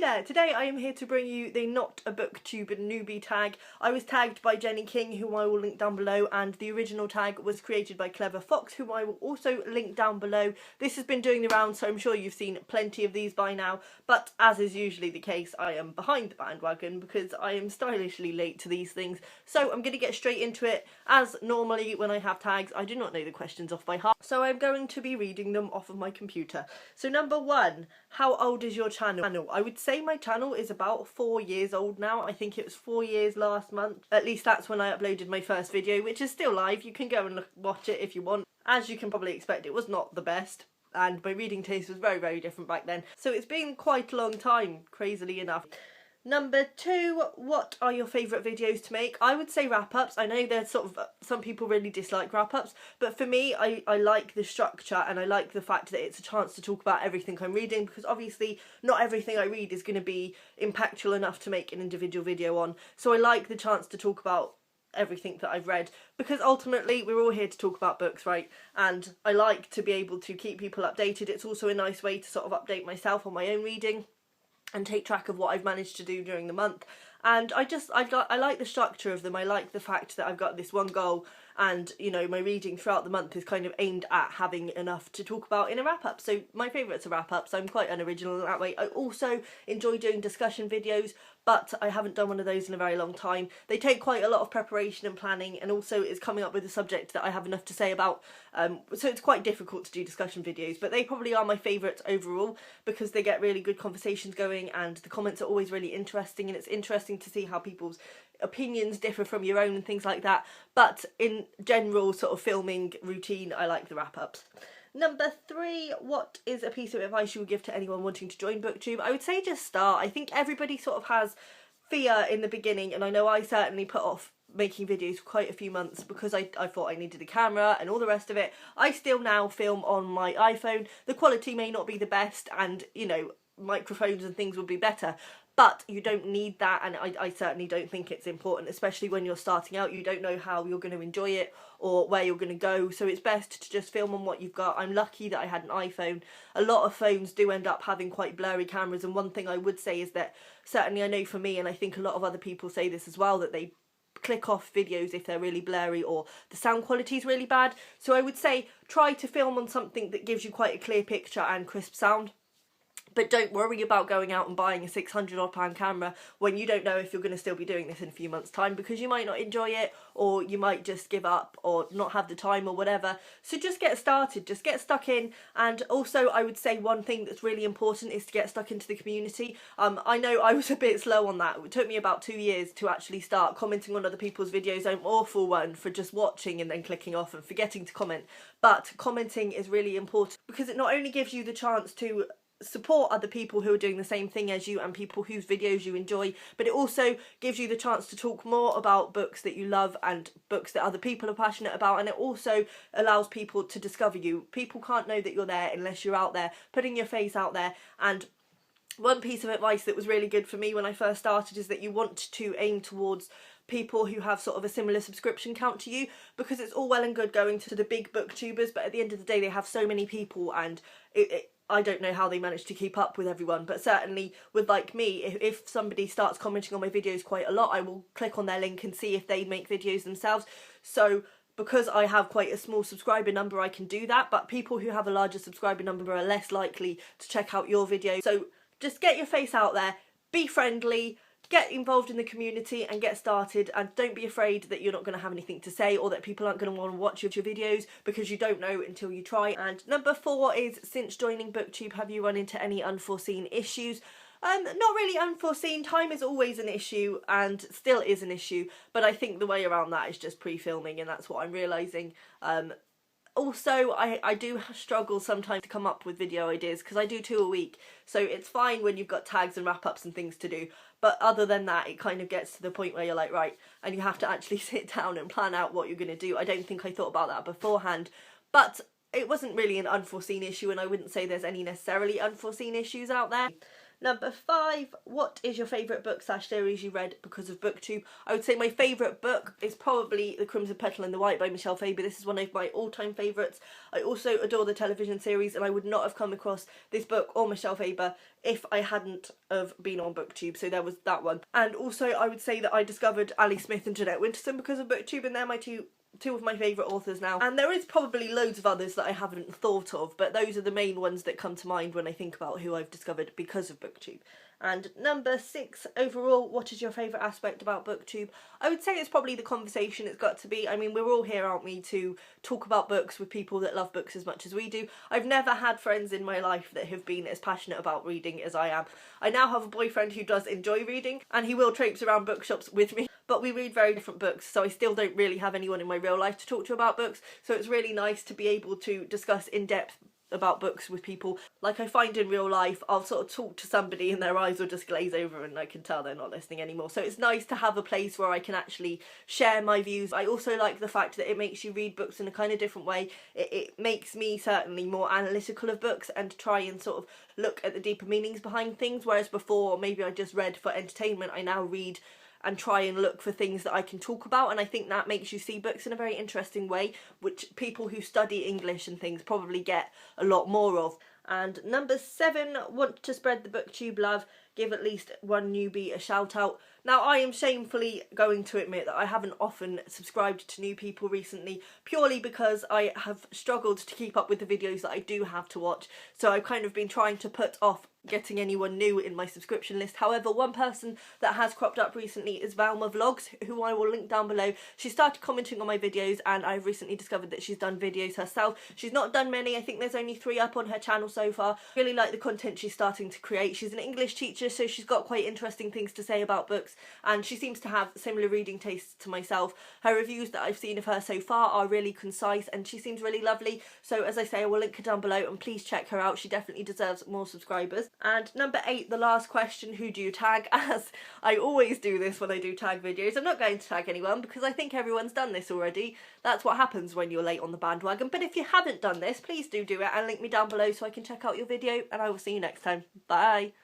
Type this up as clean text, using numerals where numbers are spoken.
there! Today I am here to bring you the Not a Booktube Newbie tag. I was tagged by Jenny King, whom I will link down below, and the original tag was created by Clever Fox, whom I will also link down below. This has been doing the rounds, so I'm sure you've seen plenty of these by now, but as is usually the case, I am behind the bandwagon because I am stylishly late to these things. So I'm going to get straight into it. As normally when I have tags, I do not know the questions off by heart, so I'm going to be reading them off of my computer. So number one, how old is your channel? I would say my channel is about 4 years old now. I think it was 4 years last month. At least that's when I uploaded my first video, which is still live. You can go and watch it if you want. As you can probably expect, it was not the best, and my reading taste was very, very different back then. So it's been quite a long time, crazily enough. Number two, what are your favourite videos to make? I would say wrap-ups. I know there's sort of, some people really dislike wrap-ups, but for me, I like the structure and I like the fact that it's a chance to talk about everything I'm reading, because obviously not everything I read is going to be impactful enough to make an individual video on. So I like the chance to talk about everything that I've read, because ultimately we're all here to talk about books, right? And I like to be able to keep people updated. It's also a nice way to sort of update myself on my own reading and take track of what I've managed to do during the month. And I like the structure of them. I like the fact that I've got this one goal, and you know, my reading throughout the month is kind of aimed at having enough to talk about in a wrap-up. So my favourites are wrap-ups. I'm quite unoriginal in that way. I also enjoy doing discussion videos, but I haven't done one of those in a very long time. They take quite a lot of preparation and planning, and also it's coming up with a subject that I have enough to say about, so it's quite difficult to do discussion videos, but they probably are my favourites overall because they get really good conversations going and the comments are always really interesting, and it's interesting to see how people's opinions differ from your own and things like that. But in general sort of filming routine, I like the wrap-ups. Number three, what is a piece of advice you would give to anyone wanting to join Booktube? I would say just start. I think everybody sort of has fear in the beginning, and I know I certainly put off making videos for quite a few months because I thought I needed a camera and all the rest of it. I still now film on my iPhone. The quality may not be the best, and you know, microphones and things would be better, but you don't need that, and I certainly don't think it's important, especially when you're starting out. You don't know how you're going to enjoy it or where you're going to go, so it's best to just film on what you've got. I'm lucky that I had an iPhone. A lot of phones do end up having quite blurry cameras, and one thing I would say is that certainly I know for me, and I think a lot of other people say this as well, that they click off videos if they're really blurry or the sound quality is really bad. So I would say try to film on something that gives you quite a clear picture and crisp sound. But don't worry about going out and buying a £600 camera when you don't know if you're going to still be doing this in a few months' time, because you might not enjoy it, or you might just give up or not have the time or whatever. So just get started, just get stuck in. And also I would say one thing that's really important is to get stuck into the community. I know I was a bit slow on that. It took me about 2 years to actually start commenting on other people's videos. I'm awful one for just watching and then clicking off and forgetting to comment. But commenting is really important because it not only gives you the chance to support other people who are doing the same thing as you and people whose videos you enjoy, but it also gives you the chance to talk more about books that you love and books that other people are passionate about, and it also allows people to discover you. People can't know that you're there unless you're out there putting your face out there. And one piece of advice that was really good for me when I first started is that you want to aim towards people who have sort of a similar subscription count to you, because it's all well and good going to the big booktubers, but at the end of the day they have so many people, and I don't know how they manage to keep up with everyone, but certainly with like me, if somebody starts commenting on my videos quite a lot, I will click on their link and see if they make videos themselves. So because I have quite a small subscriber number, I can do that, but people who have a larger subscriber number are less likely to check out your videos. So just get your face out there, be friendly, get involved in the community and get started, and don't be afraid that you're not going to have anything to say or that people aren't going to want to watch your videos, because you don't know until you try. And number four is, since joining Booktube, have you run into any unforeseen issues? Not really unforeseen. Time is always an issue and still is an issue, but I think the way around that is just pre-filming, and that's what I'm realising. Also, I do struggle sometimes to come up with video ideas because I do 2 a week, so it's fine when you've got tags and wrap-ups and things to do, but other than that it kind of gets to the point where you're like, right, and you have to actually sit down and plan out what you're going to do. I don't think I thought about that beforehand, but it wasn't really an unforeseen issue, and I wouldn't say there's any necessarily unforeseen issues out there. Number 5, what is your favourite book / series you read because of Booktube? I would say my favourite book is probably The Crimson Petal and the White by Michelle Faber. This is one of my all-time favourites. I also adore the television series, and I would not have come across this book or Michelle Faber if I hadn't have been on Booktube, so there was that one. And also I would say that I discovered Ali Smith and Jeanette Winterson because of Booktube, and they're my two of my favourite authors now. And there is probably loads of others that I haven't thought of, but those are the main ones that come to mind when I think about who I've discovered because of Booktube. And number 6, overall, what is your favourite aspect about Booktube? I would say it's probably the conversation it's got to be. I mean, we're all here, aren't we, to talk about books with people that love books as much as we do. I've never had friends in my life that have been as passionate about reading as I am. I now have a boyfriend who does enjoy reading, and he will traipse around bookshops with me, but we read very different books, so I still don't really have anyone in my real life to talk to about books, so it's really nice to be able to discuss in depth about books with people. Like I find in real life, I'll sort of talk to somebody and their eyes will just glaze over and I can tell they're not listening anymore. So it's nice to have a place where I can actually share my views. I also like the fact that it makes you read books in a kind of different way. It makes me certainly more analytical of books and try and sort of look at the deeper meanings behind things, whereas before maybe I just read for entertainment. I now read and try and look for things that I can talk about, and I think that makes you see books in a very interesting way, which people who study English and things probably get a lot more of. And number 7, want to spread the Booktube love, give at least one newbie a shout out. Now, I am shamefully going to admit that I haven't often subscribed to new people recently, purely because I have struggled to keep up with the videos that I do have to watch, so I've kind of been trying to put off getting anyone new in my subscription list. However, one person that has cropped up recently is Valma Vlogs, who I will link down below. She started commenting on my videos, and I've recently discovered that she's done videos herself. She's not done many, I think there's only 3 up on her channel so far. Really like the content she's starting to create. She's an English teacher, so she's got quite interesting things to say about books, and she seems to have similar reading tastes to myself. Her reviews that I've seen of her so far are really concise, and she seems really lovely. So as I say, I will link her down below, and please check her out. She definitely deserves more subscribers. And number 8, the last question, who do you tag? As I always do this when I do tag videos, I'm not going to tag anyone because I think everyone's done this already. That's what happens when you're late on the bandwagon. But if you haven't done this, please do it and link me down below so I can check out your video, and I will see you next time. Bye!